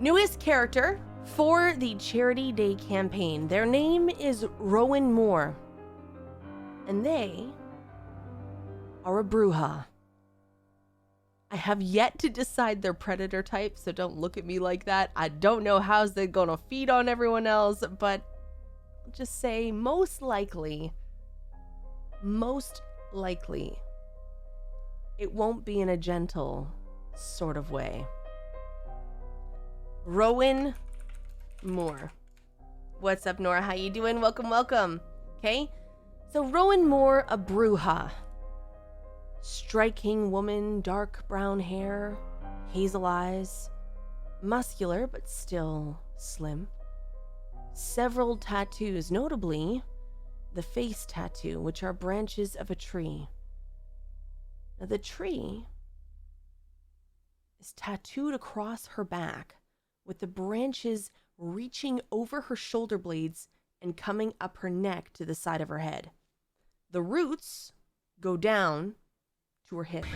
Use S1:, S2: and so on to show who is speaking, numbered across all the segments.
S1: Newest character for the Charity Day campaign. Their name is Rowan Moore. And they are a Bruja. I have yet to decide their predator type, so don't look at me like that. I don't know how they're gonna feed on everyone else, but I'll just say most likely, it won't be in a gentle sort of way. Rowan Moore. What's up, Nora? How you doing? Welcome. Okay, so Rowan Moore, a Bruja. Striking woman, dark brown hair, hazel eyes, muscular but still slim. Several tattoos, notably the face tattoo, which are branches of a tree. Now, the tree is tattooed across her back, with the branches reaching over her shoulder blades and coming up her neck to the side of her head. The roots go down to her hips.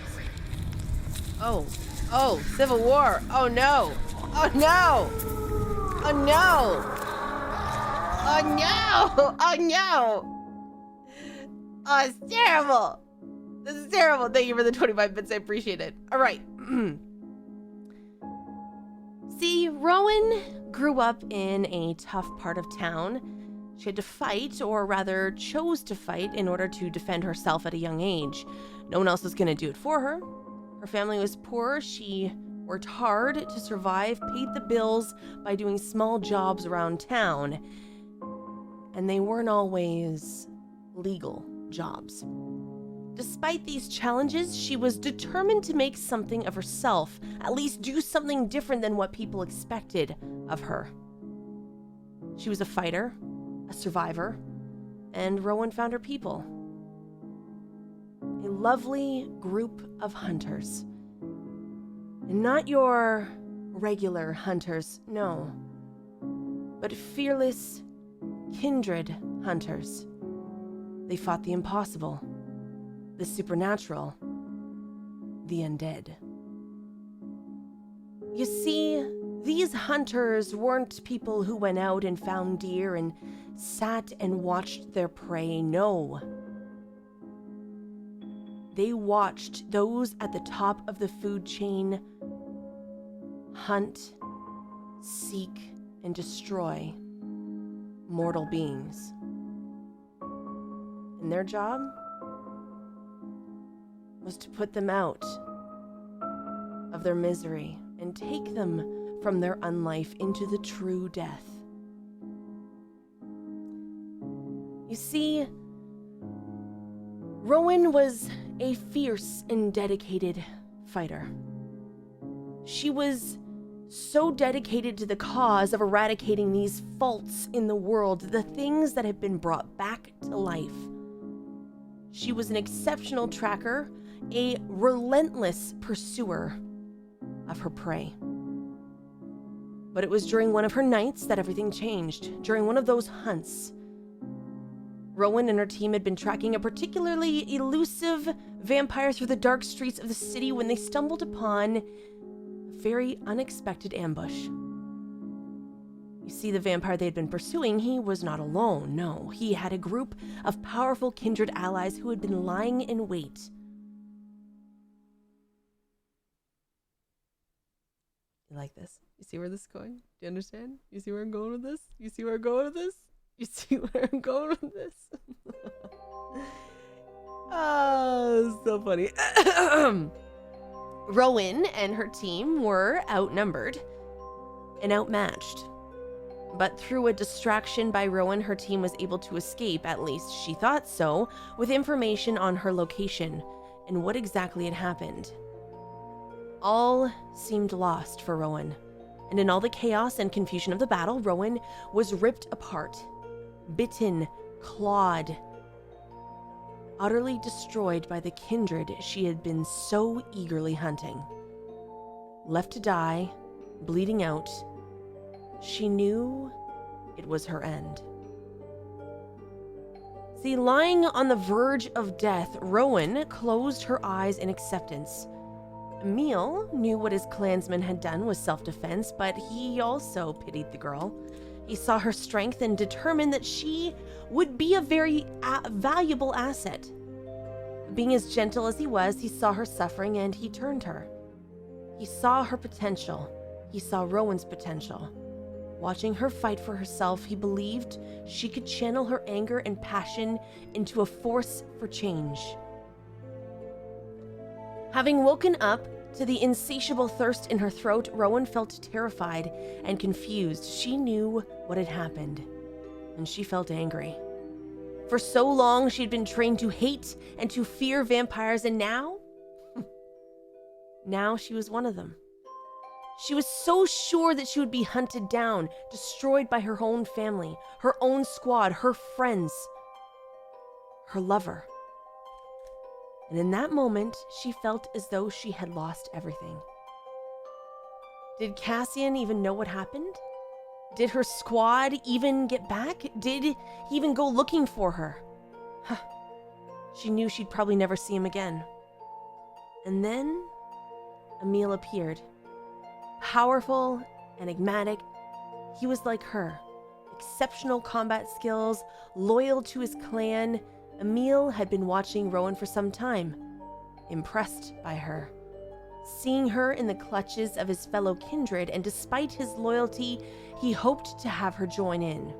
S1: Oh, Civil War. Oh no. Oh no. Oh no. Oh no. Oh no. Oh, it's terrible. This is terrible. Thank you for the 25 bits. I appreciate it. All right. See, Rowan grew up in a tough part of town. She had to fight, or rather chose to fight, in order to defend herself at a young age. No one else was going to do it for her. Her family was poor. She worked hard to survive, paid the bills by doing small jobs around town. And they weren't always legal jobs. Despite these challenges, she was determined to make something of herself, at least do something different than what people expected of her. She was a fighter, a survivor, and Rowan found her people. A lovely group of hunters. And not your regular hunters, no, but fearless, kindred hunters. They fought the impossible, the supernatural, the undead. You see, these hunters weren't people who went out and found deer and sat and watched their prey. No. They watched those at the top of the food chain hunt, seek, and destroy mortal beings. And their job was to put them out of their misery and take them from their unlife into the true death. You see, Rowan was a fierce and dedicated fighter. She was so dedicated to the cause of eradicating these faults in the world, the things that have been brought back to life. She was an exceptional tracker, a relentless pursuer of her prey. But it was during one of her nights that everything changed. During one of those hunts, Rowan and her team had been tracking a particularly elusive vampire through the dark streets of the city when they stumbled upon a very unexpected ambush. You see, the vampire they had been pursuing, he was not alone. No, he had a group of powerful kindred allies who had been lying in wait. You like this? You see where this is going? Do you understand? You see where I'm going with this? You see where I'm going with this? You see where I'm going with this? Oh, so funny. Rowan and her team were outnumbered and outmatched. But through a distraction by Rowan, her team was able to escape, at least she thought so, with information on her location and what exactly had happened. All seemed lost for Rowan, and in all the chaos and confusion of the battle, Rowan was ripped apart, bitten, clawed, utterly destroyed by the kindred she had been so eagerly hunting. Left to die, bleeding out, she knew it was her end. See, lying on the verge of death, Rowan closed her eyes in acceptance. Emil knew what his clansman had done was self-defense, but he also pitied the girl. He saw her strength and determined that she would be a very valuable asset. Being as gentle as he was, he saw her suffering and he turned her. He saw her potential. He saw Rowan's potential. Watching her fight for herself, he believed she could channel her anger and passion into a force for change. Having woken up to the insatiable thirst in her throat, Rowan felt terrified and confused. She knew what had happened, and she felt angry. For so long, she'd been trained to hate and to fear vampires, and now? Now she was one of them. She was so sure that she would be hunted down, destroyed by her own family, her own squad, her friends, her lover. And in that moment, she felt as though she had lost everything. Did Cassian even know what happened? Did her squad even get back? Did he even go looking for her? She knew she'd probably never see him again. And then Emil appeared. Powerful, enigmatic, he was like her. Exceptional combat skills, loyal to his clan. Emil had been watching Rowan for some time, impressed by her. Seeing her in the clutches of his fellow kindred, and despite his loyalty, he hoped to have her join in.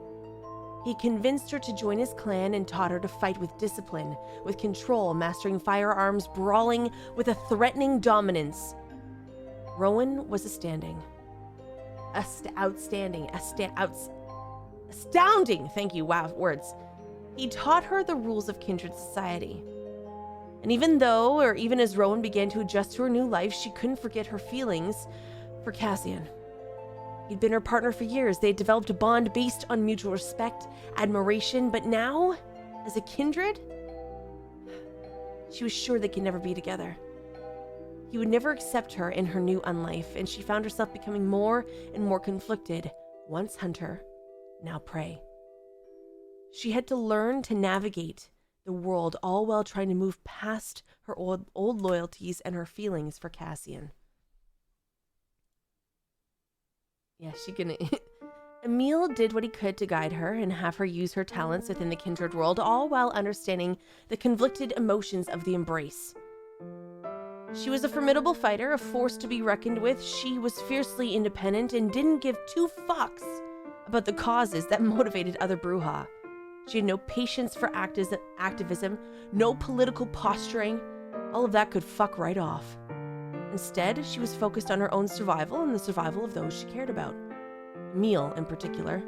S1: He convinced her to join his clan and taught her to fight with discipline, with control, mastering firearms, brawling with a threatening dominance. Rowan was astounding. Thank you, wow, words. He taught her the rules of kindred society. And even as Rowan began to adjust to her new life, she couldn't forget her feelings for Cassian. He'd been her partner for years. They'd developed a bond based on mutual respect, admiration, but now, as a kindred, she was sure they could never be together. He would never accept her in her new unlife, and she found herself becoming more and more conflicted, once hunter, now prey. She had to learn to navigate the world, all while trying to move past her old loyalties and her feelings for Cassian. Yeah, she can. Emil did what he could to guide her and have her use her talents within the kindred world, all while understanding the conflicted emotions of the embrace. She was a formidable fighter, a force to be reckoned with. She was fiercely independent and didn't give two fucks about the causes that motivated other Brujah. She had no patience for activism, no political posturing. All of that could fuck right off. Instead, she was focused on her own survival and the survival of those she cared about. Emil, in particular.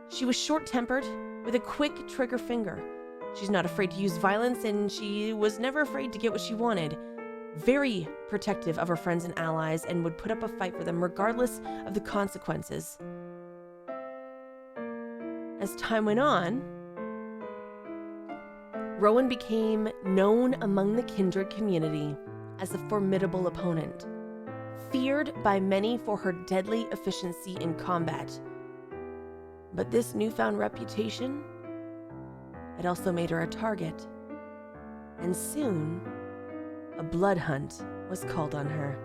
S1: She was short-tempered, with a quick trigger finger. She's not afraid to use violence, and she was never afraid to get what she wanted. Very protective of her friends and allies, and would put up a fight for them regardless of the consequences. As time went on, Rowan became known among the kindred community as a formidable opponent, feared by many for her deadly efficiency in combat. But this newfound reputation had also made her a target, and soon a blood hunt was called on her.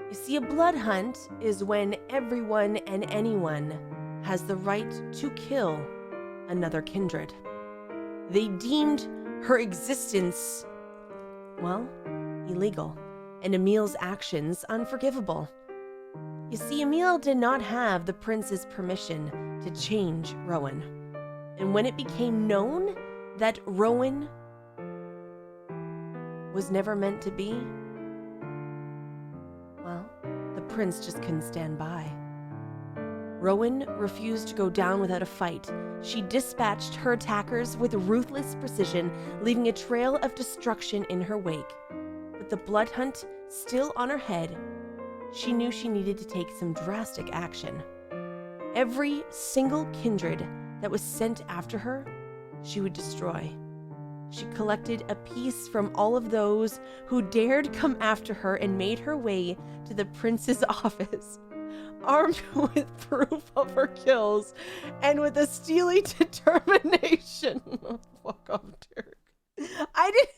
S1: You see, a blood hunt is when everyone and anyone has the right to kill another kindred. They deemed her existence, well, illegal, and Emil's actions unforgivable. You see, Emil did not have the prince's permission to change Rowan. And when it became known that Rowan was never meant to be, well, the prince just couldn't stand by. Rowan refused to go down without a fight. She dispatched her attackers with ruthless precision, leaving a trail of destruction in her wake. With the blood hunt still on her head, she knew she needed to take some drastic action. Every single kindred that was sent after her, she would destroy. She collected a piece from all of those who dared come after her and made her way to the prince's office, armed with proof of her kills and with a steely determination. Oh, fuck off, Dirk. I didn't.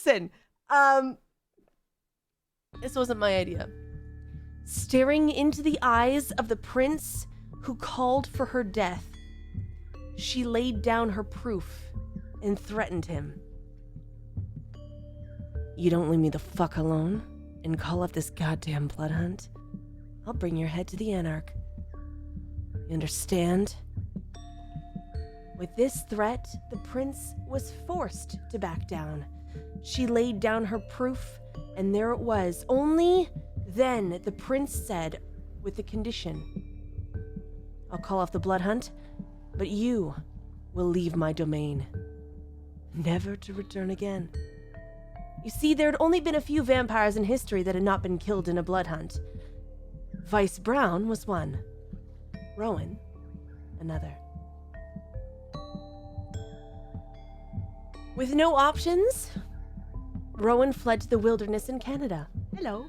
S1: listen. This wasn't my idea. Staring into the eyes of the prince who called for her death, she laid down her proof and threatened him. You don't leave me the fuck alone and call off this goddamn blood hunt, I'll bring your head to the Anarch. You understand? With this threat, the prince was forced to back down. She laid down her proof, and there it was. Only then the prince said, with the condition, I'll call off the blood hunt, but you will leave my domain, never to return again. You see, there had only been a few vampires in history that had not been killed in a blood hunt. Vice Brown was one. Rowan, another. With no options, Rowan fled to the wilderness in Canada. Hello.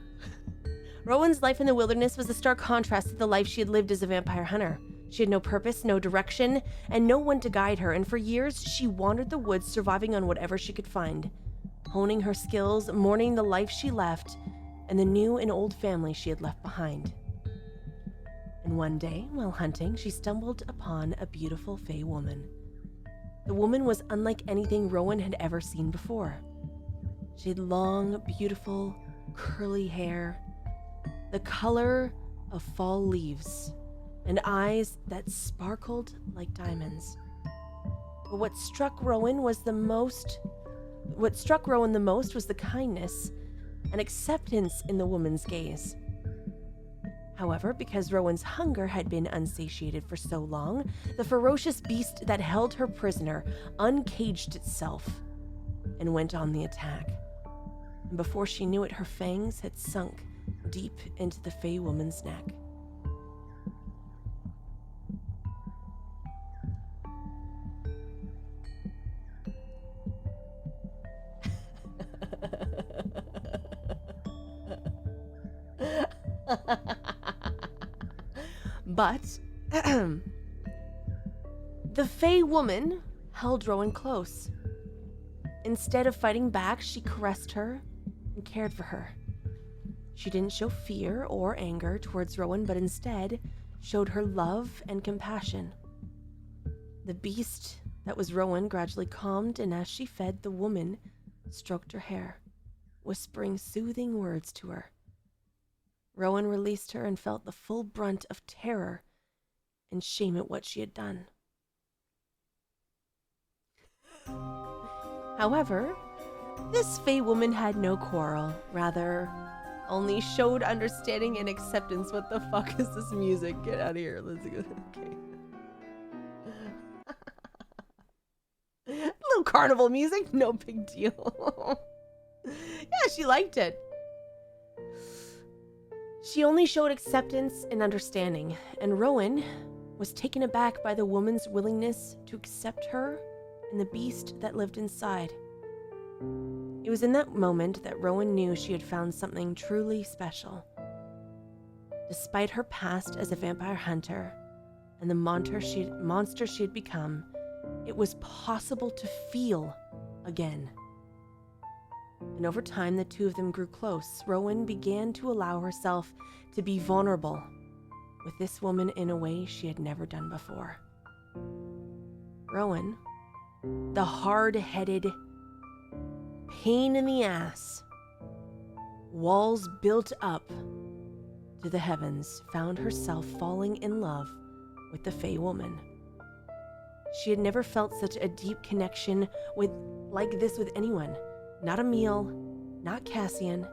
S1: Rowan's life in the wilderness was a stark contrast to the life she had lived as a vampire hunter. She had no purpose, no direction, and no one to guide her, and for years she wandered the woods, surviving on whatever she could find, honing her skills, mourning the life she left, and the new and old family she had left behind. And one day, while hunting, she stumbled upon a beautiful fey woman. The woman was unlike anything Rowan had ever seen before. She had long, beautiful, curly hair, the color of fall leaves, and eyes that sparkled like diamonds. But what struck Rowan the most was the kindness and acceptance in the woman's gaze. However, because Rowan's hunger had been unsatiated for so long, the ferocious beast that held her prisoner uncaged itself and went on the attack. And before she knew it, her fangs had sunk deep into the fey woman's neck. But the fey woman held Rowan close. Instead of fighting back, she caressed her and cared for her. She didn't show fear or anger towards Rowan, but instead showed her love and compassion. The beast that was Rowan gradually calmed, and as she fed, the woman stroked her hair, whispering soothing words to her. Rowan released her and felt the full brunt of terror and shame at what she had done. However, this fey woman had no quarrel, rather only showed understanding and acceptance. What the fuck is this music? Get out of here. Let's go. Okay. Little carnival music, no big deal. Yeah, she liked it. She only showed acceptance and understanding, and Rowan was taken aback by the woman's willingness to accept her and the beast that lived inside. It was in that moment that Rowan knew she had found something truly special. Despite her past as a vampire hunter and the monster she had become, it was possible to feel again. And over time, the two of them grew close. Rowan began to allow herself to be vulnerable with this woman in a way she had never done before. Rowan, the hard-headed, pain in the ass, walls built up to the heavens, found herself falling in love with the Fey woman. She had never felt such a deep connection like this with anyone. Not Emil, not Cassian,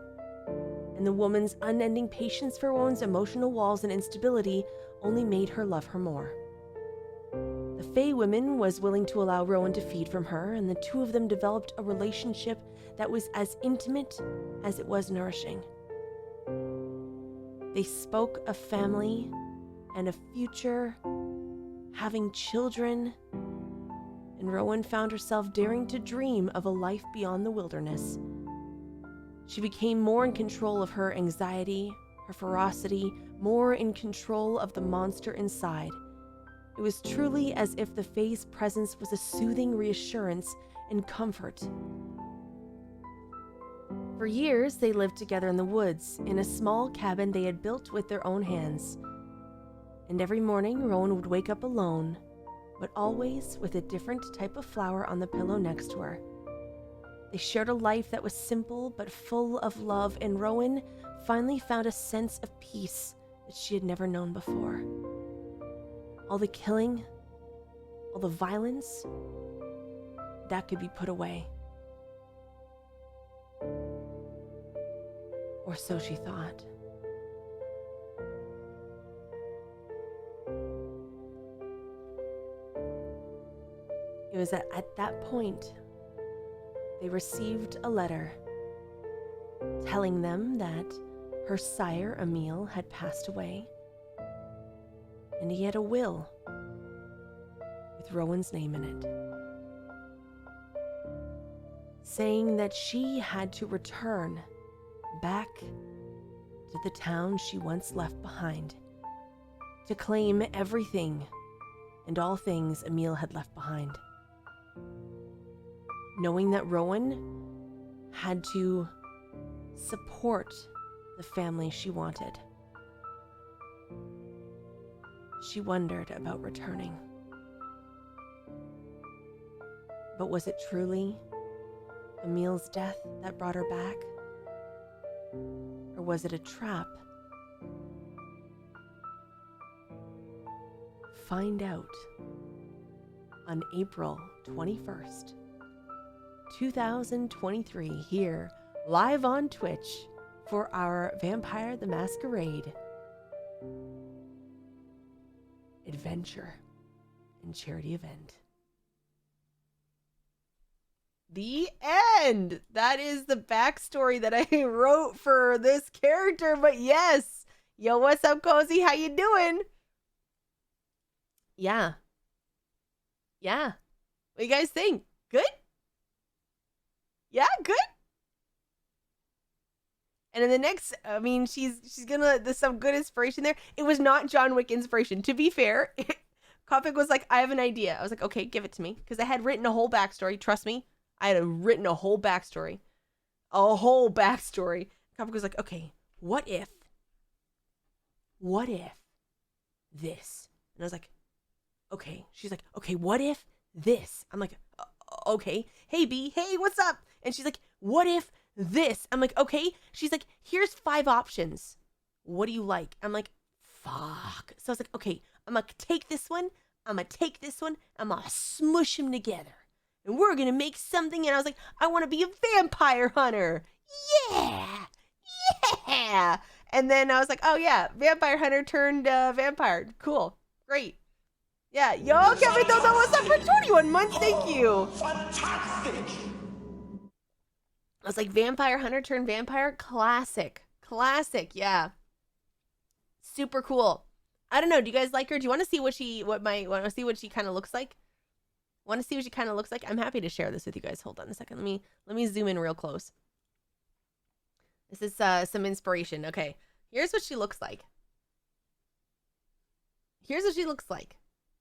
S1: and the woman's unending patience for Rowan's emotional walls and instability only made her love her more. The Fey woman was willing to allow Rowan to feed from her, and the two of them developed a relationship that was as intimate as it was nourishing. They spoke of family and a future, having children, and Rowan found herself daring to dream of a life beyond the wilderness. She became more in control of her anxiety, her ferocity, more in control of the monster inside. It was truly as if the Fae's presence was a soothing reassurance and comfort. For years, they lived together in the woods, in a small cabin they had built with their own hands. And every morning, Rowan would wake up alone, but always with a different type of flower on the pillow next to her. They shared a life that was simple but full of love, and Rowan finally found a sense of peace that she had never known before. All the killing, all the violence, that could be put away. Or so she thought. It was at that point they received a letter telling them that her sire, Emil, had passed away, and he had a will with Rowan's name in it, saying that she had to return back to the town she once left behind, to claim everything and all things Emil had left behind. Knowing that Rowan had to support the family she wanted, she wondered about returning. But was it truly Emil's death that brought her back? Or was it a trap? Find out on April 21st, 2023, here, live on Twitch, for our Vampire the Masquerade adventure and charity event. The end! That is the backstory that I wrote for this character, but yes! Yo, what's up, Cozy? How you doing? Yeah. What do you guys think? Good? Yeah, good? And in the next, I mean, she's gonna, there's some good inspiration there. It was not John Wick inspiration. To be fair, Kopik was like, I have an idea. I was like, okay, give it to me. Because I had written a whole backstory. Trust me. I had written a whole backstory. Kopik was like, okay, what if this? And I was like, okay. She's like, okay, what if this? I'm like, okay. Hey, B. Hey, what's up? And she's like, what if this? I'm like, okay. She's like, here's 5 options. What do you like? I'm like, fuck. So I was like, okay, I'm going to take this one. I'm going to take this one. I'm going to smush them together. And we're going to make something. And I was like, I want to be a vampire hunter. Yeah. And then I was like, oh yeah, vampire hunter turned vampire. Cool. Great. Yeah. Yo, Kevin, don't know what's up for 21 months. Thank you. Fantastic. I was like, vampire hunter turned vampire. Classic. Yeah. Super cool. I don't know. Do you guys like her? Do you want to see want to see what she kind of looks like? Want to see what she kind of looks like? I'm happy to share this with you guys. Hold on a second. Let me zoom in real close. This is some inspiration. Okay. Here's what she looks like.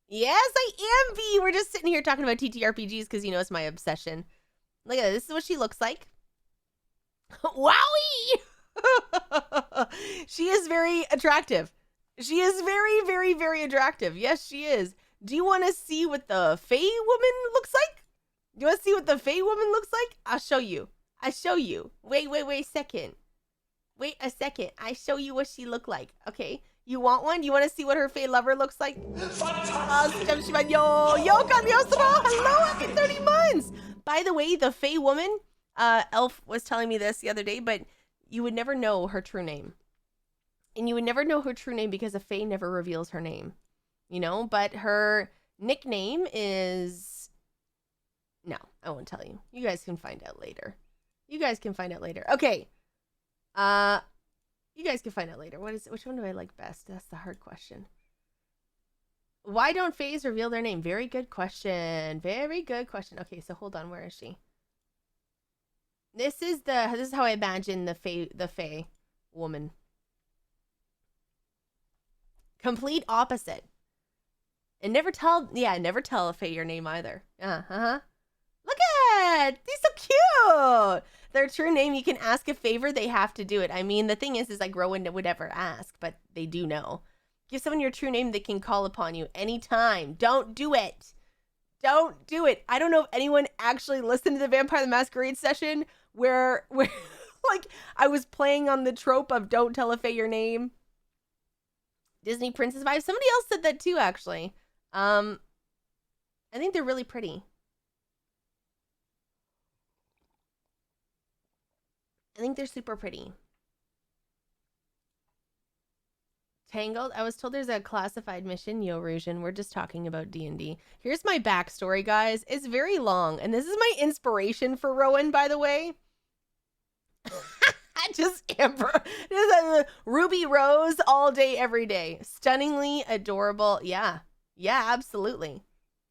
S1: Yes, I am, B. We're just sitting here talking about TTRPGs because, you know, it's my obsession. Look at this. This is what she looks like. Wowie! She is very attractive. She is very, very, very attractive. Yes, she is. Do you want to see what the Fae woman looks like? Do you want to see what the Fae woman looks like? I'll show you. Wait a second. I show you what she look like. Okay. You want one? You want to see what her Fae lover looks like? Fantastic. Yo, hello, happy 30 months. By the way, the Fae woman, Elf was telling me this the other day, but you would never know her true name. And you would never know her true name because a Fae never reveals her name. You know, but her nickname is... No, I won't tell you. You guys can find out later. Okay. You guys can find out later. Which one do I like best? That's the hard question. Why don't Faes reveal their name? Very good question. Okay, so hold on. Where is she? This is how I imagine the Fae woman. Complete opposite. And never tell a Fae your name either. Look at, he's so cute. their true name, you can ask a favor, they have to do it. I mean, the thing is like Rowan would never ask, but they do know. Give someone your true name, they can call upon you anytime. Don't do it. Don't do it. I don't know if anyone actually listened to the Vampire the Masquerade session where like I was playing on the trope of don't tell a fae your name. Disney Princess Vibes. Somebody else said that too, actually. I think they're really pretty. I think they're super pretty. Tangled. I was told there's a classified mission, Yo Rusian. We're just talking about D&D. Here's my backstory, guys. It's very long, and this is my inspiration for Rowan, by the way. Just Amber. Ruby Rose all day, every day. Stunningly adorable. Yeah. Yeah, absolutely.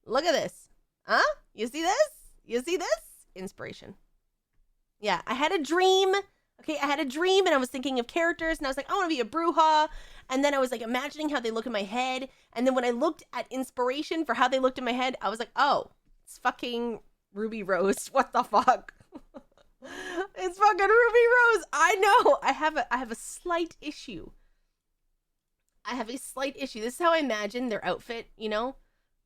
S1: Look at this. Huh? You see this? You see this? Inspiration. Yeah, I had a dream. Okay, I had a dream and I was thinking of characters and I was like, I want to be a Bruja. And then I was like imagining how they look in my head. And then when I looked at inspiration for how they looked in my head, I was like, oh, it's fucking Ruby Rose. What the fuck? It's fucking Ruby Rose. I know. I have a slight issue. I have a slight issue. This is how I imagine their outfit, you know?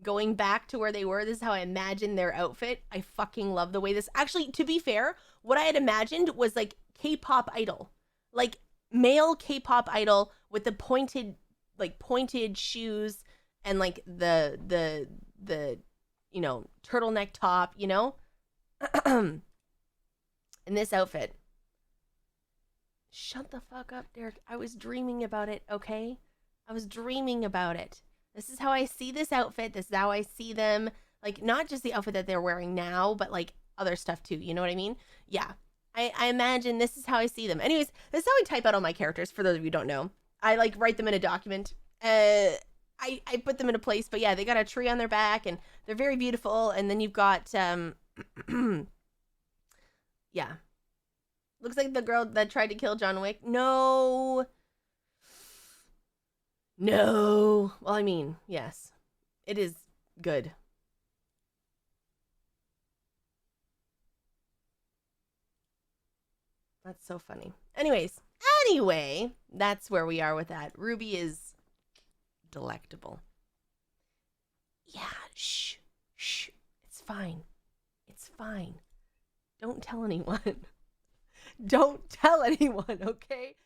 S1: Going back to where they were, this is how I imagine their outfit. I fucking love the way this... Actually, to be fair, what I had imagined was like K-pop idol. Like male K-pop idol with the pointed shoes and like the you know, turtleneck top, you know? In this outfit. Shut the fuck up, Derek. I was dreaming about it, okay? I was dreaming about it. This is how I see this outfit. This is how I see them. Like, not just the outfit that they're wearing now, but like other stuff too. You know what I mean? Yeah. I imagine this is how I see them. Anyways, this is how I type out all my characters, for those of you who don't know. I like write them in a document. I put them in a place, but yeah, they got a tree on their back and they're very beautiful. And then you've got, yeah. Looks like the girl that tried to kill John Wick. No. No. Well, I mean, yes. It is good. That's so funny. Anyway, that's where we are with that. Ruby is delectable. Yeah, shh. It's fine. It's fine. Don't tell anyone. Don't tell anyone, okay?